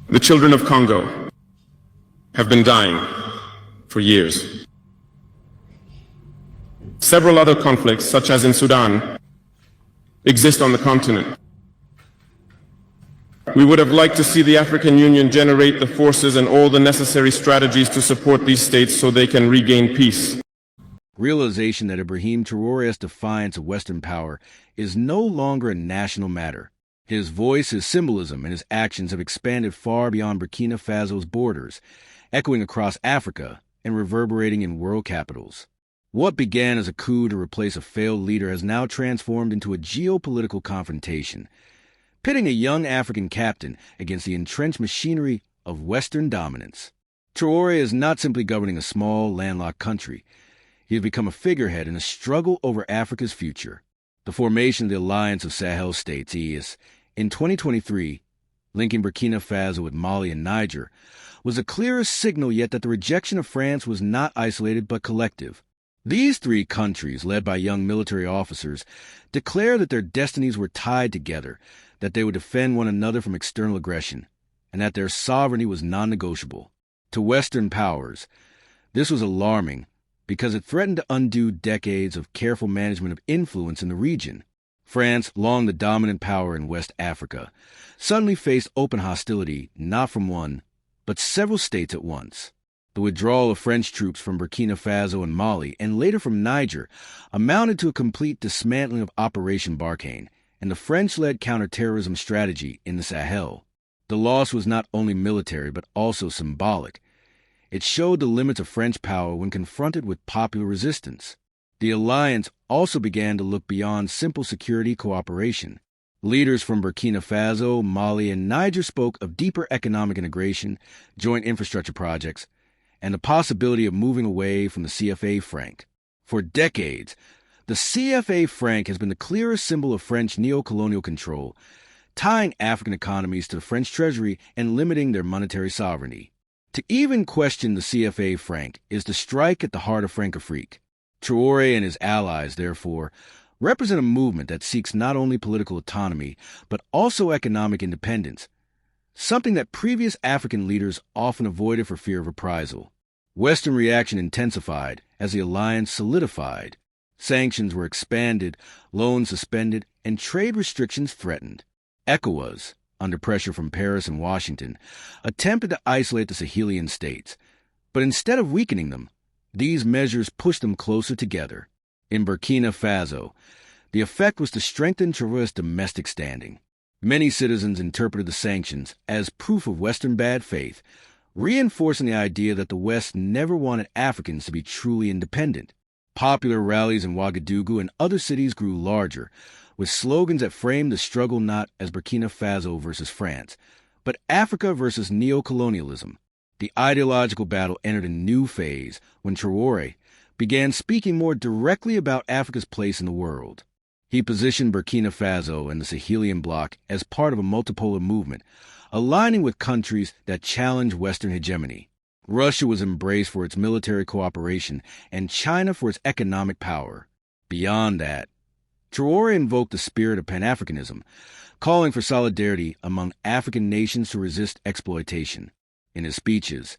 The children of Congo have been dying for years. Several other conflicts, such as in Sudan, exist on the continent. We would have liked to see the African Union generate the forces and all the necessary strategies to support these states so they can regain peace. Realization that Ibrahim Traoré's defiance of Western power is no longer a national matter. His voice, his symbolism, and his actions have expanded far beyond Burkina Faso's borders, echoing across Africa and reverberating in world capitals. What began as a coup to replace a failed leader has now transformed into a geopolitical confrontation, pitting a young African captain against the entrenched machinery of Western dominance. Traoré is not simply governing a small, landlocked country. He has become a figurehead in a struggle over Africa's future. The formation of the Alliance of Sahel States, EAS, in 2023, linking Burkina Faso with Mali and Niger, was the clearest signal yet that the rejection of France was not isolated but collective. These three countries, led by young military officers, declared that their destinies were tied together, that they would defend one another from external aggression, and that their sovereignty was non-negotiable. To Western powers, this was alarming because it threatened to undo decades of careful management of influence in the region. France, long the dominant power in West Africa, suddenly faced open hostility not from one, but several states at once. The withdrawal of French troops from Burkina Faso and Mali, and later from Niger, amounted to a complete dismantling of Operation Barkhane and the French-led counterterrorism strategy in the Sahel. The loss was not only military but also symbolic. It showed the limits of French power when confronted with popular resistance. The alliance also began to look beyond simple security cooperation. Leaders from Burkina Faso, Mali, and Niger spoke of deeper economic integration, joint infrastructure projects, and the possibility of moving away from the CFA franc. For decades, the CFA franc has been the clearest symbol of French neo-colonial control, tying African economies to the French treasury and limiting their monetary sovereignty. To even question the CFA franc is to strike at the heart of Francafrique. Traoré and his allies, therefore, represent a movement that seeks not only political autonomy, but also economic independence, something that previous African leaders often avoided for fear of reprisal. Western reaction intensified as the alliance solidified. Sanctions were expanded, loans suspended, and trade restrictions threatened. ECOWAS, under pressure from Paris and Washington, attempted to isolate the Sahelian states, but instead of weakening them, these measures pushed them closer together. In Burkina Faso, the effect was to strengthen Traoré's domestic standing. Many citizens interpreted the sanctions as proof of Western bad faith, reinforcing the idea that the West never wanted Africans to be truly independent. Popular rallies in Ouagadougou and other cities grew larger, with slogans that framed the struggle not as Burkina Faso versus France, but Africa versus neo-colonialism. The ideological battle entered a new phase when Traoré began speaking more directly about Africa's place in the world. He positioned Burkina Faso and the Sahelian bloc as part of a multipolar movement, aligning with countries that challenge Western hegemony. Russia was embraced for its military cooperation and China for its economic power. Beyond that, Traoré invoked the spirit of Pan-Africanism, calling for solidarity among African nations to resist exploitation. In his speeches,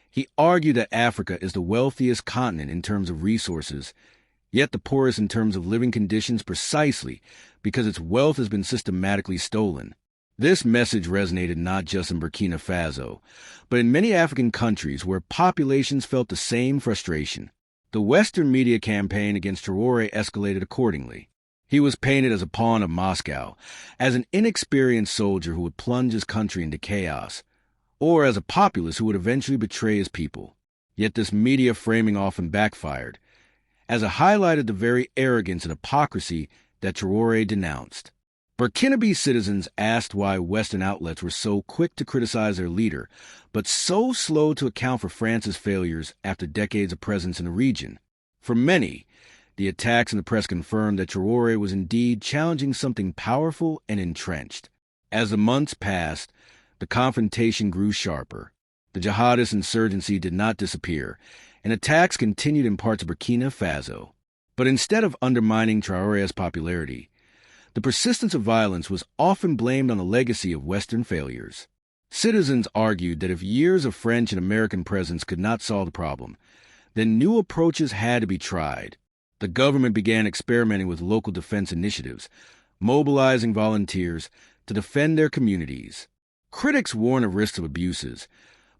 he argued that Africa is the wealthiest continent in terms of resources, yet the poorest in terms of living conditions precisely because its wealth has been systematically stolen. This message resonated not just in Burkina Faso, but in many African countries where populations felt the same frustration. The Western media campaign against Traoré escalated accordingly. He was painted as a pawn of Moscow, as an inexperienced soldier who would plunge his country into chaos, or as a populist who would eventually betray his people. Yet this media framing often backfired, as it highlighted the very arrogance and hypocrisy that Traoré denounced. Burkinabe citizens asked why Western outlets were so quick to criticize their leader, but so slow to account for France's failures after decades of presence in the region. For many, the attacks in the press confirmed that Traoré was indeed challenging something powerful and entrenched. As the months passed, the confrontation grew sharper. The jihadist insurgency did not disappear, and attacks continued in parts of Burkina Faso. But instead of undermining Traoré's popularity, the persistence of violence was often blamed on the legacy of Western failures. Citizens argued that if years of French and American presence could not solve the problem, then new approaches had to be tried. The government began experimenting with local defense initiatives, mobilizing volunteers to defend their communities. Critics warned of risks of abuses,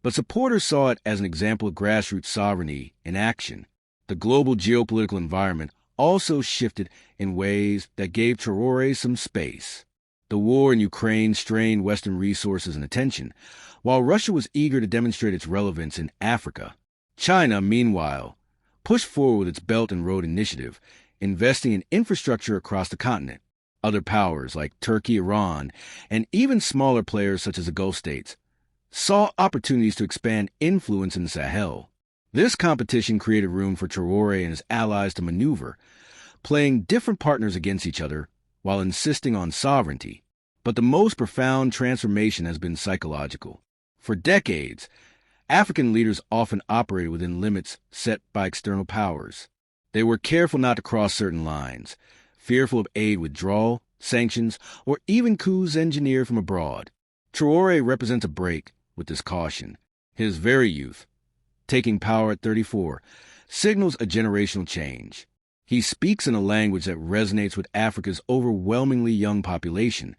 but supporters saw it as an example of grassroots sovereignty in action. The global geopolitical environment also shifted in ways that gave Traoré some space. The war in Ukraine strained Western resources and attention, while Russia was eager to demonstrate its relevance in Africa. China, meanwhile, pushed forward with its Belt and Road Initiative, investing in infrastructure across the continent. Other powers like Turkey, Iran, and even smaller players such as the Gulf states saw opportunities to expand influence in the Sahel. This competition created room for Traoré and his allies to maneuver, playing different partners against each other while insisting on sovereignty. But the most profound transformation has been psychological. For decades, African leaders often operated within limits set by external powers. They were careful not to cross certain lines, fearful of aid withdrawal, sanctions, or even coups engineered from abroad. Traoré represents a break with this caution. His very youth, taking power at 34, signals a generational change. He speaks in a language that resonates with Africa's overwhelmingly young population,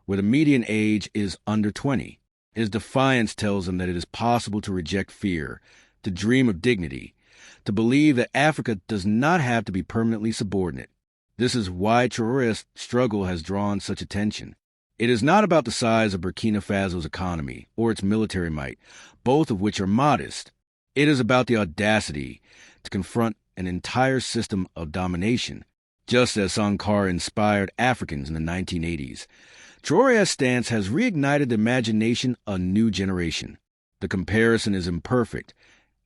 where the median age is under 20. His defiance tells them that it is possible to reject fear, to dream of dignity, to believe that Africa does not have to be permanently subordinate. This is why Traoré's struggle has drawn such attention. It is not about the size of Burkina Faso's economy or its military might, both of which are modest. It is about the audacity to confront an entire system of domination, just as Sankara inspired Africans in the 1980s. Traoré's stance has reignited the imagination of a new generation. The comparison is imperfect,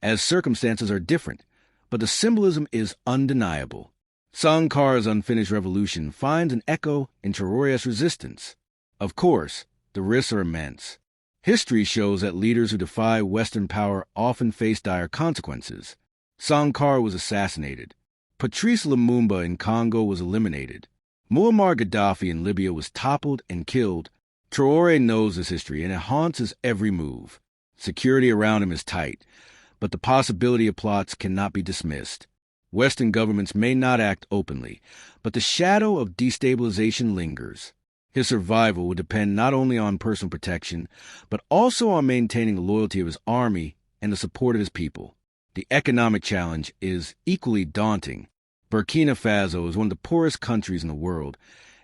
as circumstances are different, but the symbolism is undeniable. Sankara's unfinished revolution finds an echo in Traoré's resistance. Of course, the risks are immense. History shows that leaders who defy Western power often face dire consequences. Sankara was assassinated. Patrice Lumumba in Congo was eliminated. Muammar Gaddafi in Libya was toppled and killed. Traoré knows this history, and it haunts his every move. Security around him is tight, but the possibility of plots cannot be dismissed. Western governments may not act openly, but the shadow of destabilization lingers. His survival will depend not only on personal protection, but also on maintaining the loyalty of his army and the support of his people. The economic challenge is equally daunting. Burkina Faso is one of the poorest countries in the world,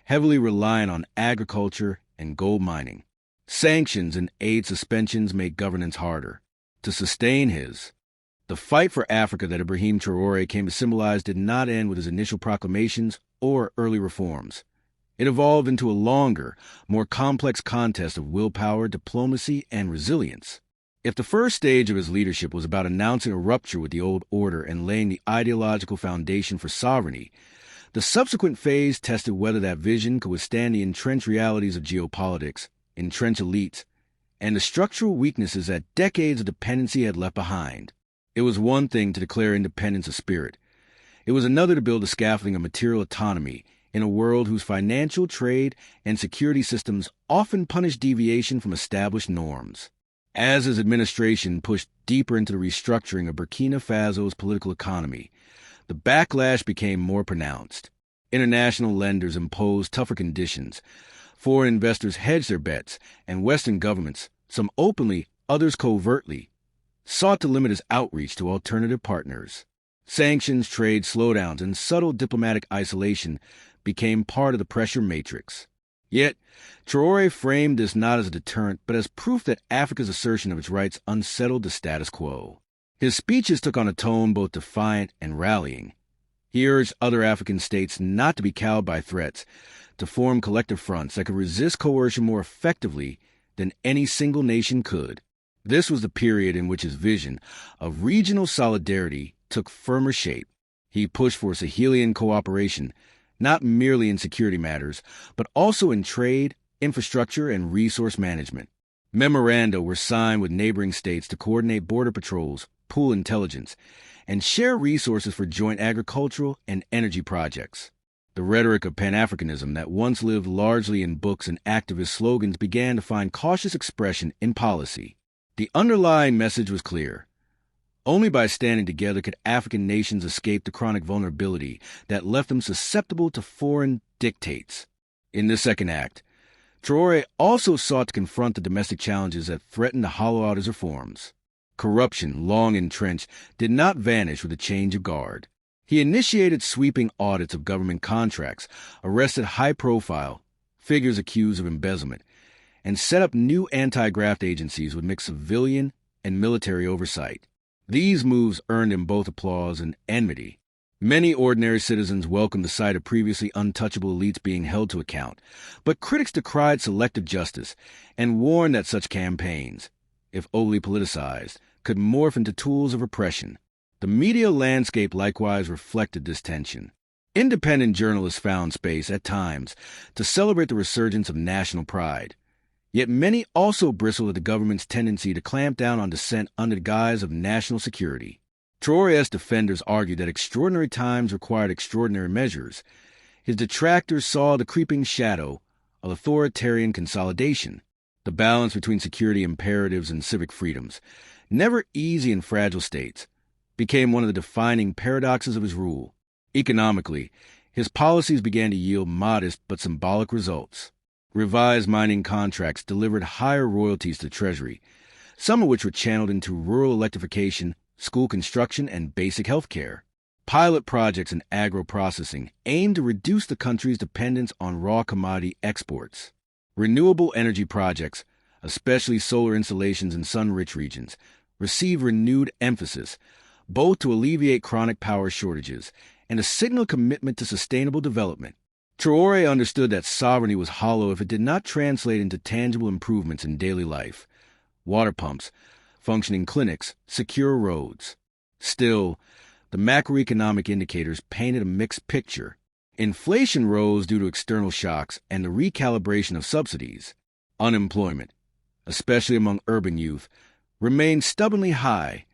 heavily reliant on agriculture and gold mining. Sanctions and aid suspensions make governance harder. To sustain the fight for Africa that Ibrahim Traoré came to symbolize did not end with his initial proclamations or early reforms. It evolved into a longer, more complex contest of willpower, diplomacy, and resilience. If the first stage of his leadership was about announcing a rupture with the old order and laying the ideological foundation for sovereignty, the subsequent phase tested whether that vision could withstand the entrenched realities of geopolitics, entrenched elites, and the structural weaknesses that decades of dependency had left behind. It was one thing to declare independence of spirit. It was another to build a scaffolding of material autonomy in a world whose financial, trade, and security systems often punish deviation from established norms. As his administration pushed deeper into the restructuring of Burkina Faso's political economy, the backlash became more pronounced. International lenders imposed tougher conditions. Foreign investors hedged their bets, and Western governments, some openly, others covertly, sought to limit his outreach to alternative partners. Sanctions, trade slowdowns, and subtle diplomatic isolation became part of the pressure matrix. Yet, Traoré framed this not as a deterrent, but as proof that Africa's assertion of its rights unsettled the status quo. His speeches took on a tone both defiant and rallying. He urged other African states not to be cowed by threats, to form collective fronts that could resist coercion more effectively than any single nation could. This was the period in which his vision of regional solidarity took firmer shape. He pushed for Sahelian cooperation, not merely in security matters, but also in trade, infrastructure, and resource management. Memoranda were signed with neighboring states to coordinate border patrols, pool intelligence, and share resources for joint agricultural and energy projects. The rhetoric of Pan-Africanism that once lived largely in books and activist slogans began to find cautious expression in policy. The underlying message was clear. Only by standing together could African nations escape the chronic vulnerability that left them susceptible to foreign dictates. In the second act, Traoré also sought to confront the domestic challenges that threatened to hollow out his reforms. Corruption, long entrenched, did not vanish with a change of guard. He initiated sweeping audits of government contracts, arrested high-profile figures accused of embezzlement, and set up new anti-graft agencies with mixed civilian and military oversight. These moves earned him both applause and enmity. Many ordinary citizens welcomed the sight of previously untouchable elites being held to account, but critics decried selective justice and warned that such campaigns, if overly politicized, could morph into tools of repression. The media landscape likewise reflected this tension. Independent journalists found space, at times, to celebrate the resurgence of national pride. Yet many also bristled at the government's tendency to clamp down on dissent under the guise of national security. Traoré's defenders argued that extraordinary times required extraordinary measures. His detractors saw the creeping shadow of authoritarian consolidation. The balance between security imperatives and civic freedoms, never easy in fragile states, became one of the defining paradoxes of his rule. Economically, his policies began to yield modest but symbolic results. Revised mining contracts delivered higher royalties to the Treasury, some of which were channeled into rural electrification, school construction, and basic health care. Pilot projects in agro-processing aimed to reduce the country's dependence on raw commodity exports. Renewable energy projects, especially solar installations in sun-rich regions, received renewed emphasis, both to alleviate chronic power shortages and to signal commitment to sustainable development. Traoré understood that sovereignty was hollow if it did not translate into tangible improvements in daily life. Water pumps, functioning clinics, secure roads. Still, the macroeconomic indicators painted a mixed picture. Inflation rose due to external shocks and the recalibration of subsidies. Unemployment, especially among urban youth, remained stubbornly high,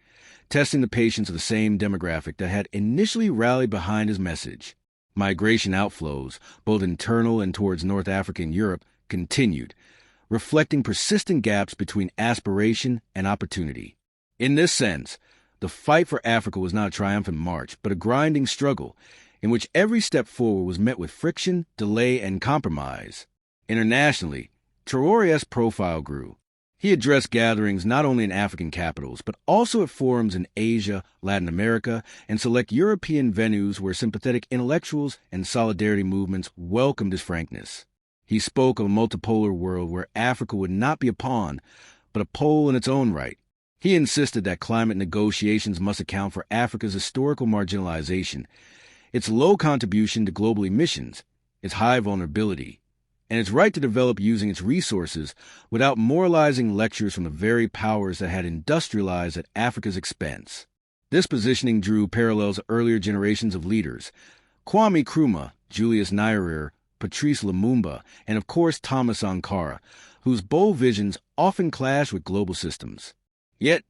testing the patience of the same demographic that had initially rallied behind his message. Migration outflows, both internal and towards North Africa and Europe, continued, reflecting persistent gaps between aspiration and opportunity. In this sense, the fight for Africa was not a triumphant march, but a grinding struggle, in which every step forward was met with friction, delay, and compromise. Internationally, Traoré's profile grew. He addressed gatherings not only in African capitals, but also at forums in Asia, Latin America, and select European venues where sympathetic intellectuals and solidarity movements welcomed his frankness. He spoke of a multipolar world where Africa would not be a pawn, but a pole in its own right. He insisted that climate negotiations must account for Africa's historical marginalization, its low contribution to global emissions, its high vulnerability, and its right to develop using its resources without moralizing lectures from the very powers that had industrialized at Africa's expense. This positioning drew parallels to earlier generations of leaders: Kwame Nkrumah, Julius Nyerere, Patrice Lumumba, and of course Thomas Sankara, whose bold visions often clashed with global systems. Yet,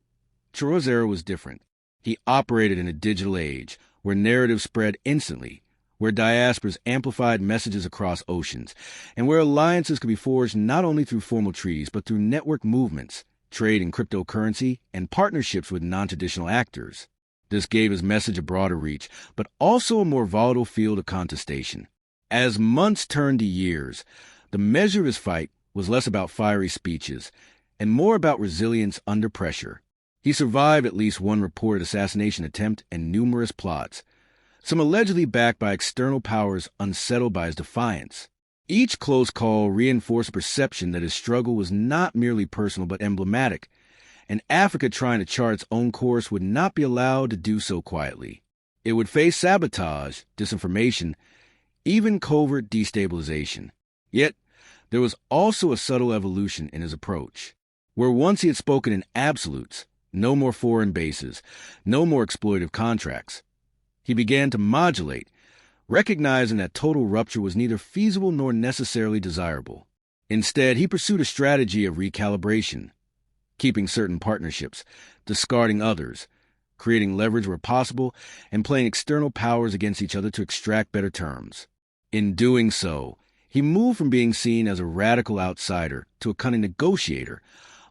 Traoré's era was different. He operated in a digital age, where narratives spread instantly, where diasporas amplified messages across oceans, and where alliances could be forged not only through formal treaties, but through network movements, trade in cryptocurrency, and partnerships with non-traditional actors. This gave his message a broader reach, but also a more volatile field of contestation. As months turned to years, the measure of his fight was less about fiery speeches and more about resilience under pressure. He survived at least one reported assassination attempt and numerous plots, some allegedly backed by external powers unsettled by his defiance. Each close call reinforced a perception that his struggle was not merely personal but emblematic, and Africa trying to chart its own course would not be allowed to do so quietly. It would face sabotage, disinformation, even covert destabilization. Yet, there was also a subtle evolution in his approach. Where once he had spoken in absolutes, no more foreign bases, no more exploitive contracts, he began to modulate, recognizing that total rupture was neither feasible nor necessarily desirable. Instead, he pursued a strategy of recalibration, keeping certain partnerships, discarding others, creating leverage where possible, and playing external powers against each other to extract better terms. In doing so, he moved from being seen as a radical outsider to a cunning negotiator,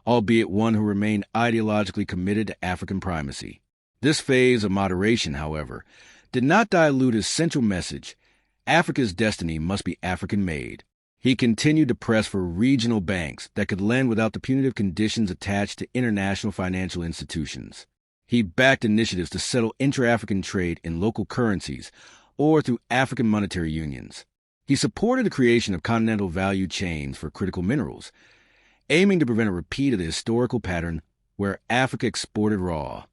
albeit one who remained ideologically committed to African primacy. This phase of moderation, however, did not dilute his central message: Africa's destiny must be African-made. He continued to press for regional banks that could lend without the punitive conditions attached to international financial institutions. He backed initiatives to settle intra-African trade in local currencies or through African monetary unions. He supported the creation of continental value chains for critical minerals, aiming to prevent a repeat of the historical pattern where Africa exported raw